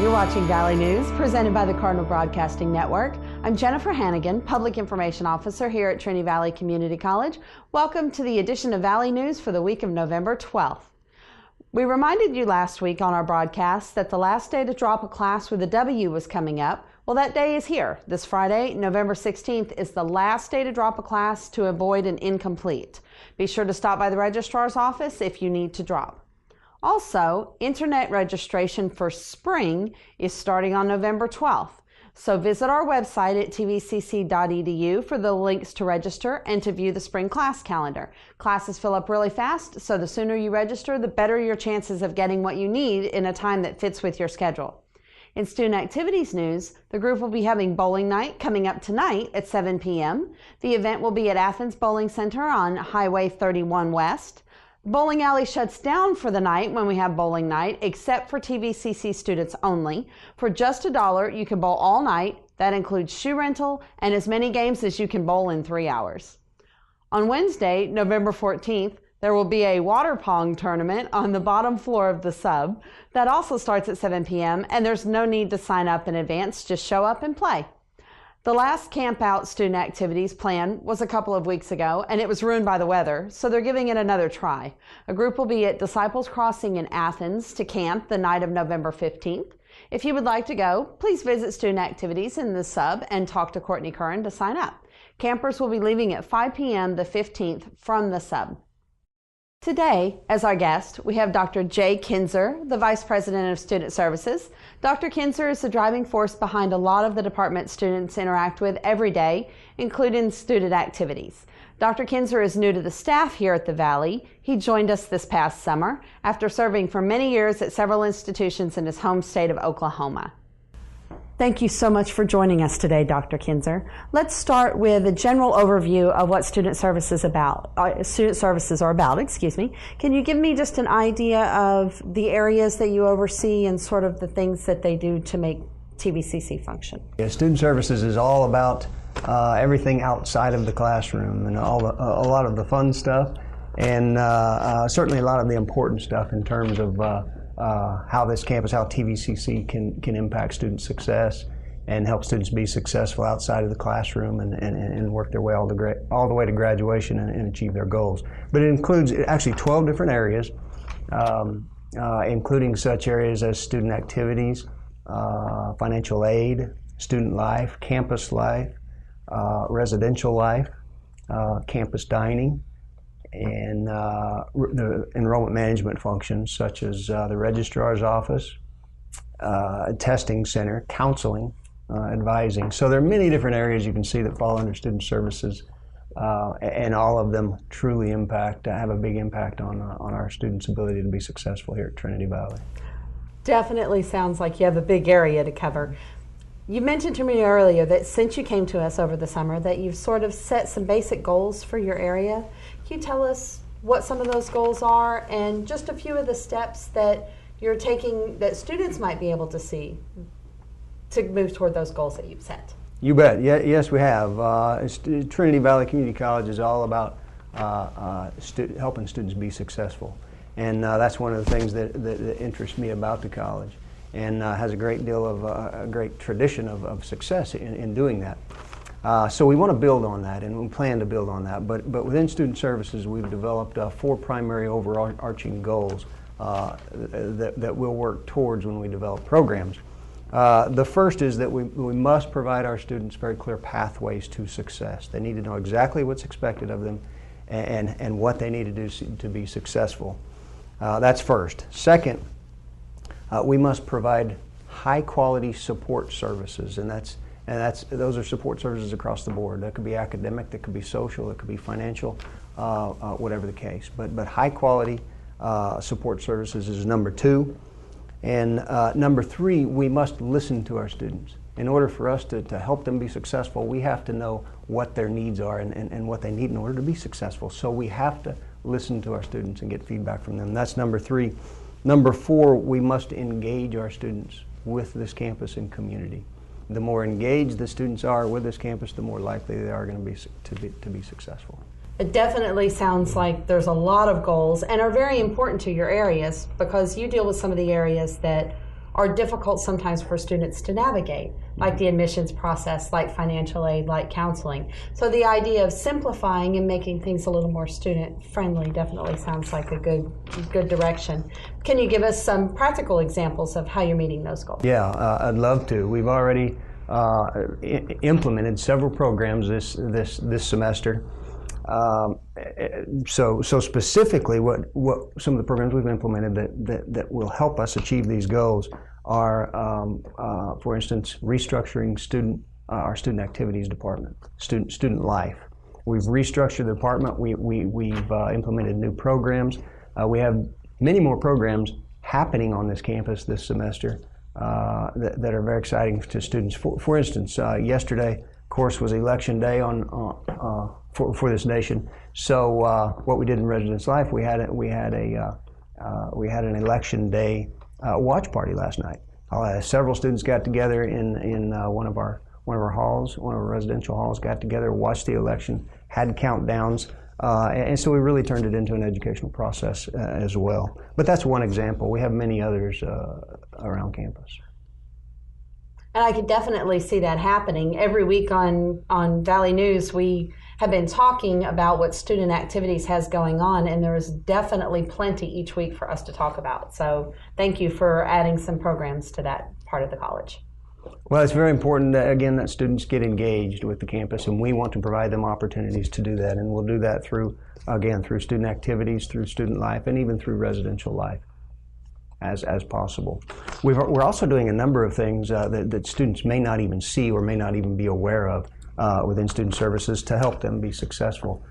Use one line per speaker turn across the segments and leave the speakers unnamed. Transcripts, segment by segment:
You're watching Valley News, presented by the Cardinal Broadcasting Network. I'm Jennifer Hannigan, Public Information Officer here at Trinity Valley Community College. Welcome to the edition of Valley News for the week of November 12th. We reminded you last week on our broadcast that the last day to drop a class with a W was coming up. Well, that day is here. This Friday, November 16th, is the last day to drop a class to avoid an incomplete. Be sure to stop by the registrar's office if you need to drop. Also, internet registration for spring is starting on November 12th. So visit our website at tvcc.edu for the links to register and to view the spring class calendar. Classes fill up really fast, so the sooner you register, the better your chances of getting what you need in a time that fits with your schedule. In student activities news, the group will be having bowling night coming up tonight at 7 p.m. The event will be at Athens Bowling Center on Highway 31 West. The bowling alley shuts down for the night when we have bowling night, except for TVCC students only. For just $1, you can bowl all night. That includes shoe rental and as many games as you can bowl in 3 hours. On Wednesday, November 14th, there will be a water pong tournament on the bottom floor of the sub. That also starts at 7 p.m. and there's no need to sign up in advance. Just show up and play. The last Camp Out student activities plan was a couple of weeks ago, and it was ruined by the weather, so they're giving it another try. A group will be at Disciples Crossing in Athens to camp the night of November 15th. If you would like to go, please visit student activities in the sub and talk to Courtney Curran to sign up. Campers will be leaving at 5 p.m. the 15th from the sub. Today, as our guest, we have Dr. Jay Kinzer, the Vice President of Student Services. Dr. Kinzer is the driving force behind a lot of the department students interact with every day, including student activities. Dr. Kinzer is new to the staff here at the Valley. He joined us this past summer after serving for many years at several institutions in his home state of Oklahoma. Thank you so much for joining us today, Dr. Kinzer. Let's start with a general overview of what student services are about. Can you give me just an idea of the areas that you oversee and sort of the things that they do to make TVCC function?
Yeah, student services is all about everything outside of the classroom and a lot of the fun stuff, and certainly a lot of the important stuff in terms of how this campus, how TVCC can impact student success and help students be successful outside of the classroom and work their way all the way to graduation and achieve their goals. But it includes actually 12 different areas, including such areas as student activities, financial aid, student life, campus life, residential life, campus dining, and the enrollment management functions such as the registrar's office, testing center, counseling, advising. So there are many different areas you can see that fall under student services, and all of them truly have a big impact on our students' ability to be successful here at Trinity Valley.
Definitely sounds like you have a big area to cover. You mentioned to me earlier that since you came to us over the summer that you've sort of set some basic goals for your area. Can you tell us what some of those goals are and just a few of the steps that you're taking that students might be able to see to move toward those goals that you've set?
You bet. Yes, we have. Trinity Valley Community College is all about helping students be successful. And that's one of the things that interests me about the college, and has a great deal of a great tradition of success in doing that. So we want to build on that, and we plan to build on that. But within student services, we've developed 4 primary overarching goals that we'll work towards when we develop programs. The first is that we must provide our students very clear pathways to success. They need to know exactly what's expected of them and what they need to do to be successful. That's first. Second, we must provide high-quality support services, and those are support services across the board. That could be academic, that could be social, that could be financial, whatever the case. But high-quality support services is number 2. And number 3, we must listen to our students. In order for us to help them be successful, we have to know what their needs are and what they need in order to be successful. So we have to listen to our students and get feedback from them. That's number 3. Number 4, we must engage our students with this campus and community. The more engaged the students are with this campus, the more likely they are going to be successful.
It definitely sounds like there's a lot of goals and are very important to your areas because you deal with some of the areas that are difficult sometimes for students to navigate, like the admissions process, like financial aid, like counseling. So the idea of simplifying and making things a little more student-friendly definitely sounds like a good direction. Can you give us some practical examples of how you're meeting those goals?
Yeah, I'd love to. We've already implemented several programs this semester. So specifically, what some of the programs we've implemented that will help us achieve these goals are, for instance, restructuring our student activities department, student life. We've restructured the department. We've implemented new programs. We have many more programs happening on this campus this semester that are very exciting to students. For instance, yesterday, of course, was Election Day for this nation. So what we did in Residence Life, we had an Election Day watch party last night. Several students got together in one of our halls, one of our residential halls, got together, watched the election, had countdowns, and so we really turned it into an educational process as well. But that's one example. We have many others around campus.
And I could definitely see that happening. Every week on Valley News, we have been talking about what student activities has going on, and there is definitely plenty each week for us to talk about. So thank you for adding some programs to that part of the college.
Well, it's very important, that students get engaged with the campus, and we want to provide them opportunities to do that. And we'll do that through student activities, through student life, and even through residential life as possible. We're also doing a number of things that students may not even see or may not even be aware of within student services to help them be successful.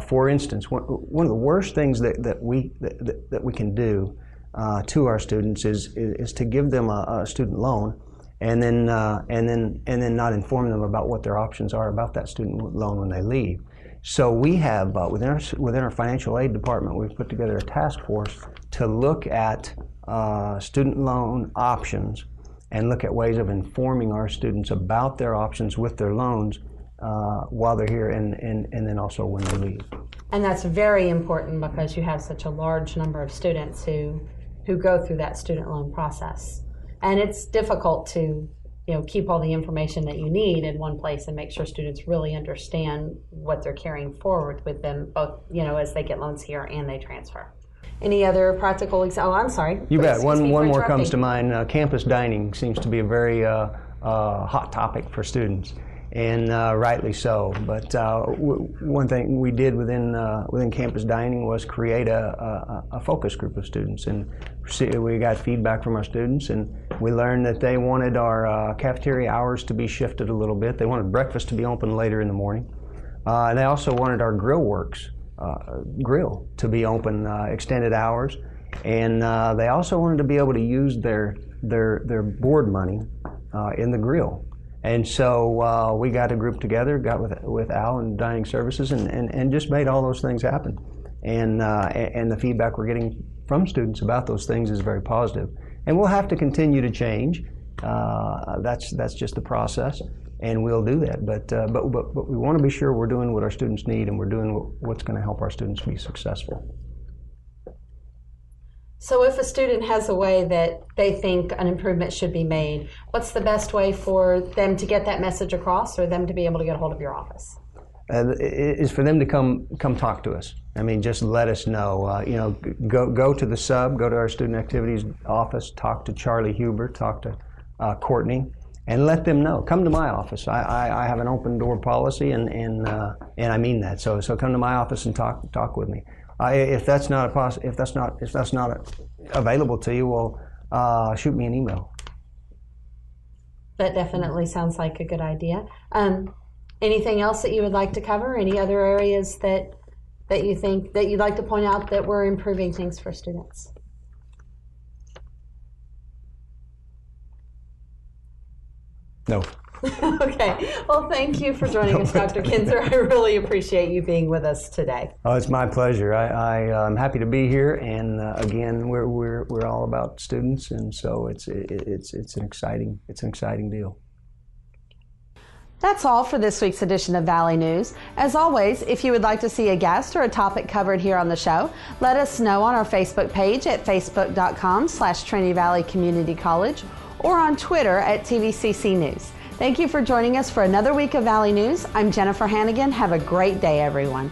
For instance, one of the worst things that we can do to our students is to give them a student loan and then not inform them about what their options are about that student loan when they leave. So we have within our financial aid department, we've put together a task force to look at student loan options and look at ways of informing our students about their options with their loans while they're here and then also when they leave.
And that's very important because you have such a large number of students who go through that student loan process. And it's difficult to keep all the information that you need in one place and make sure students really understand what they're carrying forward with them, both as they get loans here and they transfer. Any other practical examples? Oh, I'm sorry.
You bet. One more comes to mind. Campus dining seems to be a very hot topic for students, and rightly so. But one thing we did within campus dining was create a focus group of students, and we got feedback from our students, and we learned that they wanted our cafeteria hours to be shifted a little bit. They wanted breakfast to be open later in the morning, and they also wanted our GrillWorks grill to be open extended hours, and they also wanted to be able to use their board money in the grill. And so we got a group together, got with Al and Dining Services, and just made all those things happen. And the feedback we're getting from students about those things is very positive. And we'll have to continue to change. That's just the process. And we'll do that, but we want to be sure we're doing what our students need, and we're doing what's going to help our students be successful.
So if a student has a way that they think an improvement should be made, what's the best way for them to get that message across, or them to be able to get a hold of your office?
Is for them to come talk to us. I mean, just let us know. Go to the sub, go to our student activities office, talk to Charlie Huber, talk to Courtney, and let them know. Come to my office. I have an open door policy, and I mean that. So come to my office and talk with me. If that's not available to you, well, shoot me an email.
That definitely sounds like a good idea. Anything else that you would like to cover? Any other areas that you think that you'd like to point out that we're improving things for students?
No.
Okay. Well, thank you for joining us, Dr. Kinzer. I really appreciate you being with us today.
Oh, it's my pleasure. I'm happy to be here, and again, we're all about students, and so it's an exciting deal.
That's all for this week's edition of Valley News. As always, if you would like to see a guest or a topic covered here on the show, let us know on our Facebook page at facebook.com/Trinity Valley Community College or on Twitter at TVCC News. Thank you for joining us for another week of Valley News. I'm Jennifer Hannigan. Have a great day, everyone.